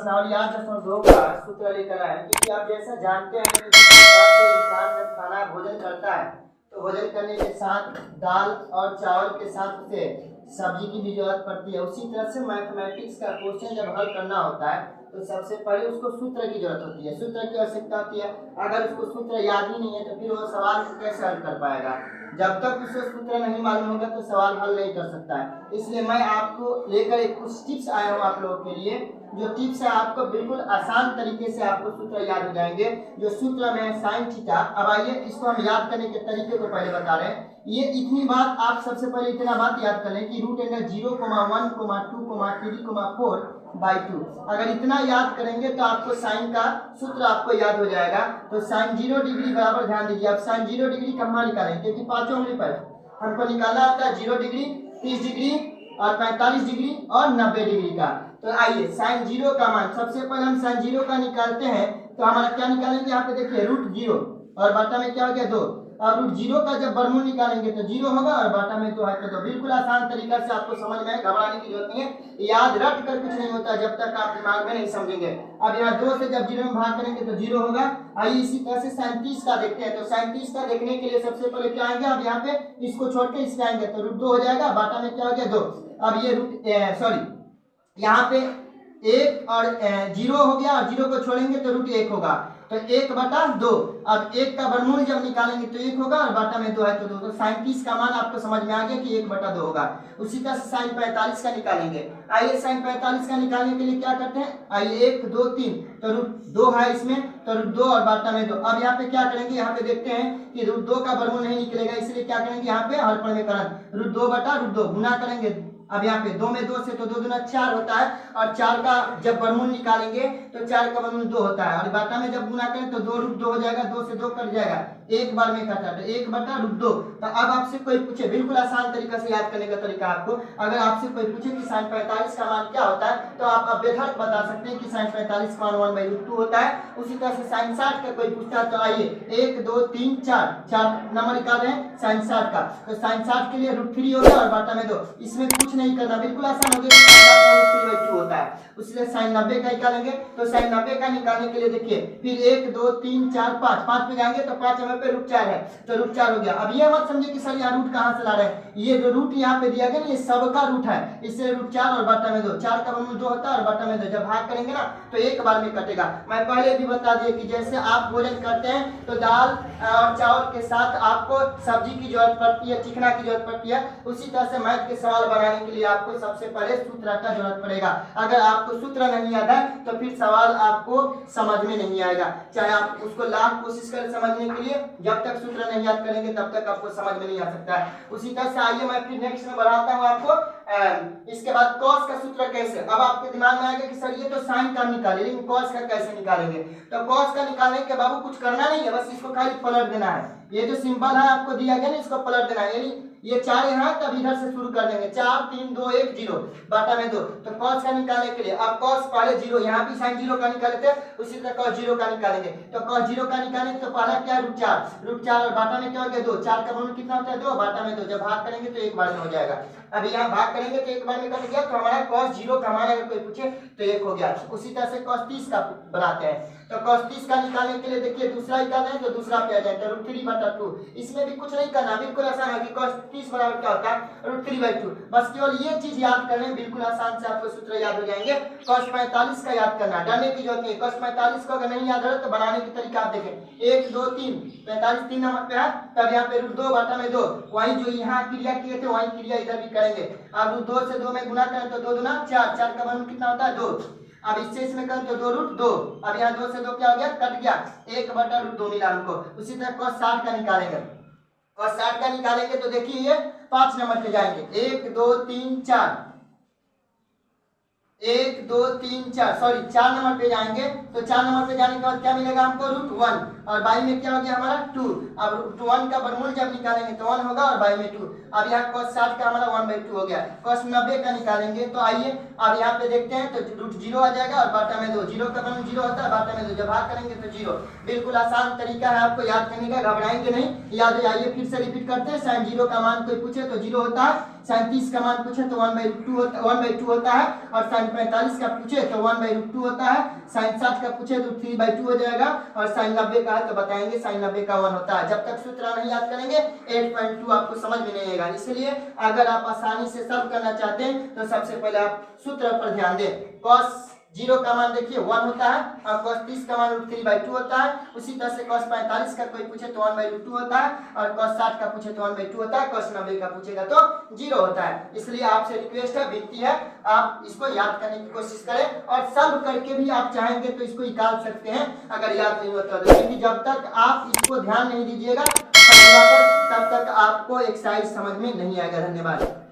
और यहाँ 10.2 का सूत्र लेकर आए क्योंकि आप जैसा जानते हैं कि जिस प्रकार से इंसान जब खाना भोजन करता है तो भोजन करने के साथ दाल और चावल के साथ उसे सब्जी की भी जरूरत पड़ती है। उसी तरह से मैथमेटिक्स का क्वेश्चन जब हल करना होता है तो सबसे पहले उसको सूत्र की जरूरत होती है, सूत्र की आवश्यकता होती है। अगर उसको सूत्र याद ही नहीं है तो फिर वो सवाल को कैसे हल कर पाएगा? जब तक उसे सूत्र नहीं मालूम होगा तो सवाल हल नहीं कर सकता है। इसलिए मैं आपको लेकर एक कुछ टिप्स आया हूँ आप लोगों के लिए, जो टिप्स है आपको बिल्कुल आसान तरीके से आपको सूत्र याद हो जाएंगे। जो सूत्र में साइन थीटा, अब आइए इसको हम याद करने के तरीके को पहले बता रहे हैं। ये इतनी बात आप सबसे पहले इतना बात याद कर लें कि रूट अंडर 0,1,2,3,4/2। अगर इतना याद करेंगे तो आपको साइन का सूत्र आपको याद हो जाएगा। तो साइन 0 डिग्री बराबर, ध्यान दीजिए, अब साइन 0 डिग्री कहाँ निकालेंगे क्योंकि पांचों उंगली पर हमको निकालना होता है 0 डिग्री, 30 डिग्री और 45 डिग्री और 90 डिग्री का। तो आइए साइन 0 का मान सबसे पहले हम साइन 0 का निकालते हैं। तो हमारा क्या निकालेंगे, यहाँ पे देखिए रूट 0 और बाटा में क्या हो गया 2। अब रूट 0 का जब वर्गमूल निकालेंगे तो 0 होगा और बाटा में 2 है। तो बिल्कुल आसान तरीका से आपको समझ में, घबराने की जरूरत नहीं है। याद रट कर कुछ नहीं होता जब तक आप दिमाग में नहीं समझेंगे। अब यहाँ 2 से जब 0 में भाग करेंगे तो 0 होगा। आइए इसी तरह से 37 का देखते हैं। तो 37 का देखने के लिए सबसे पहले क्या आएंगे, अब यहाँ पे इसको छोड़ के इसमें आएंगे तो रूट 2 हो जाएगा, बाटा में क्या हो गया 2। अब ये रूट यहाँ पे 1 और 0 हो गया और 0 को छोड़ेंगे तो रूट 1 होगा। तो 1/2। अब 1 का वर्गमूल जब निकालेंगे तो 1 होगा और बाटा में 2 है तो 2। तो 37 का मान आपको समझ में आ गया कि 1/2 होगा। उसी तरह से साइन 45 का निकालेंगे। आइए साइन 45 का निकालने के लिए क्या करते हैं, आइए 1 2 3 तो रूट 2 है इसमें, तो रूट 2 और बाटा में 2। अब यहाँ पे क्या करेंगे, यहाँ पे देखते हैं कि रूट 2 का वर्गमूल नहीं निकलेगा, इसलिए क्या करेंगे, यहाँ पे हर में करें रूट 2/√2 गुना करेंगे। अब यहाँ पे 2 में 2 से तो 2 दूना 4 होता है और 4 का जब वर्गमूल निकालेंगे तो 4 का वर्गमूल 2 होता है और बाटा में जब गुना करें तो 2√2 हो जाएगा, 2 से 2 कट जाएगा, एक बार में कटा तो 1/√2। तो अब आपसे कोई पूछे, बिल्कुल आसान तरीका से याद करने का तरीका आपको, अगर आपसे कोई पूछे कि साइन 45 का मान क्या होता है तो आप बेधड़क बता सकते हैं कि साइन 45 का मान 1/√2 होता है। उसी तरह से साइन 60 का कोई पूछता है तो आइए 1 2 3 4 नंबर निकाल रहे हैं साइन 60 का। तो साइन 60 के लिए √3 हो गया और बाटा में 2, इसमें कुछ नहीं करना, बिल्कुल आसान हो गया, √3/2 होता है। उसी से साइन 90 का निकालेंगे। तो साइन 90 का निकालने के लिए देखिए फिर 1 2 3 4 5 पे जाएंगे तो 5 नंबर पे √4 है तो √4 हो गया। अब ये मत समझे कि सर यहाँ रूट कहाँ से ला रहे हैं, ये जो रूट यहाँ पे दिया गया ना ये सबका रूट है, इससे √4 और बाटा में 2, 4 का वर्गमूल 2 होता है और बाटा में 2, जब भाग करेंगे ना तो एक बार में कटेगा। मैं पहले भी बता दिया कि जैसे आप भोजन करते हैं तो दाल और चावल के साथ आपको सब्जी की जरूरत पड़ती है, चिकना की जरूरत पड़ती है, उसी तरह से मैथ के सवाल बनाने के लिए आपको सबसे पहले सूत्र का जरूरत पड़ेगा। अगर आपको सूत्र नहीं याद है तो फिर सवाल आपको समझ में नहीं आएगा, चाहे आप उसको लाख कोशिश करें समझने के लिए, जब तक सूत्र नहीं याद करेंगे तब तक आपको समझ में नहीं आ सकता है। उसी तरह से आइए मैं फिर नेक्स्ट में बढ़ाता हूँ आपको। इसके बाद कॉस का सूत्र कैसे, अब आपके दिमाग में आएगा कि सर ये तो साइन का निकाले लेकिन कॉस का कैसे निकालेंगे। तो कॉस का निकालने के बाबू कुछ करना नहीं है, बस इसको खाली पलट देना है। ये जो सिंबल है आपको दिया गया ना इसको पलट देना है, यानी ये 4 यहाँ तब इधर से शुरू कर देंगे 4 3 2 1 0 बाटा में 2। तो cos का निकालने के लिए अब cos पहले 0, यहाँ भी sin 0 का निकाले थे, उसी तरह cos 0 का निकालेंगे। तो cos 0 का निकालेंगे तो पहला क्या √4 और बाटा में क्या हो गया 2, 4 का वर्गमूल कितना होता है 2, बाटा में 2, जब भाग करेंगे तो एक बार में हो जाएगा। अभी यहाँ भाग करेंगे तो एक बार में कट गया तो हमारा cos 0 का मान अगर कोई पूछे तो 1 हो गया। उसी तरह से cos 30 का बनाते हैं। तो cos 30 का निकालने के लिए देखिए दूसरा निकालना है तो दूसरा पे आ जाए तो √3/2, इसमें भी कुछ नहीं करना, बिल्कुल आसान है कि cos 30 बराबर क्या होता है √3/2। बस केवल ये चीज याद करने, बिल्कुल आसान से आपको सूत्र याद हो जाएंगे। cos 45 का याद करना, डरने की जरूरत नहीं। cos 45 को अगर नहीं याद है तो बनाने की तरीका आप देखें 1 2 3 45 3 नंबर पे है, तब यहाँ पे √2 बाटा में 2, वही जो यहाँ क्रिया किए थे वही क्रिया इधर भी करेंगे। अब √2 से 2 में गुना करें तो 2 दूना 4, 4 का वर्गमूल कितना होता है 2, अब इससे इसमें करें तो 2√2, अब यहाँ 2 से 2 क्या हो गया कट गया, 1/√2 मिला हमको। उसी तरह cos 60 का निकालेंगे। cos 60 का निकालेंगे तो देखिए ये 5 नंबर पे जाएंगे 1 2 3 4 1 2 3 4 सॉरी 4 नंबर पे जाएंगे तो 4 नंबर पे जाने के बाद क्या मिलेगा हमको √1 और बाई में क्या हो गया हमारा 2। अब 1 का वर्गमूल जब निकालेंगे तो 1 होगा और बाई में 2। अब यहाँ cos 60 का हमारा 1/2 हो गया। cos 90 का निकालेंगे तो आइए अब यहाँ पे देखते हैं, तो रूट 0 आ जाएगा और बाटा में 2। 0 का वर्गमूल 0 होता है, बाटा में 2 जब भाग करेंगे तो 0। बिल्कुल आसान तरीका है आपको याद करने का, घबराएंगे नहीं, याद हो जाइए। फिर से रिपीट करते हैं, sin 0 का मान कोई पूछे तो 0 होता है, sin 30 का मान पूछे तो 1/2 होता है, और sin 45 का पूछे तो 1/2 होता है, sin 60 का पूछे तो 3/2 हो जाएगा, और sin 90 का है तो बताएंगे sin 90 का 1 होता है। जब तक सूत्र नहीं याद करेंगे 8.2 आपको समझ में नहीं आएगा। इसलिए अगर आप आसानी से सॉल्व करना चाहते हैं तो सबसे पहले आप सूत्र पर ध्यान दें। cos 0 का मान देखिए 1 होता है, और cos 30 का मान √3/2 होता है। उसी तरह से cos 45 का कोई पूछे तो 1/2 होता है, और cos 60 का पूछे तो 1/2 होता है, cos 90 का पूछेगा तो 0 होता है। इसलिए आपसे रिक्वेस्ट है, विनती है, आप इसको याद करने की कोशिश करें, और सॉल्व करके भी आप चाहेंगे तो इसको निकाल सकते हैं अगर याद नहीं होता तो। क्योंकि जब तक आप इसको ध्यान नहीं दीजिएगा तब तक आपको एक्सरसाइज समझ में नहीं आएगा। धन्यवाद।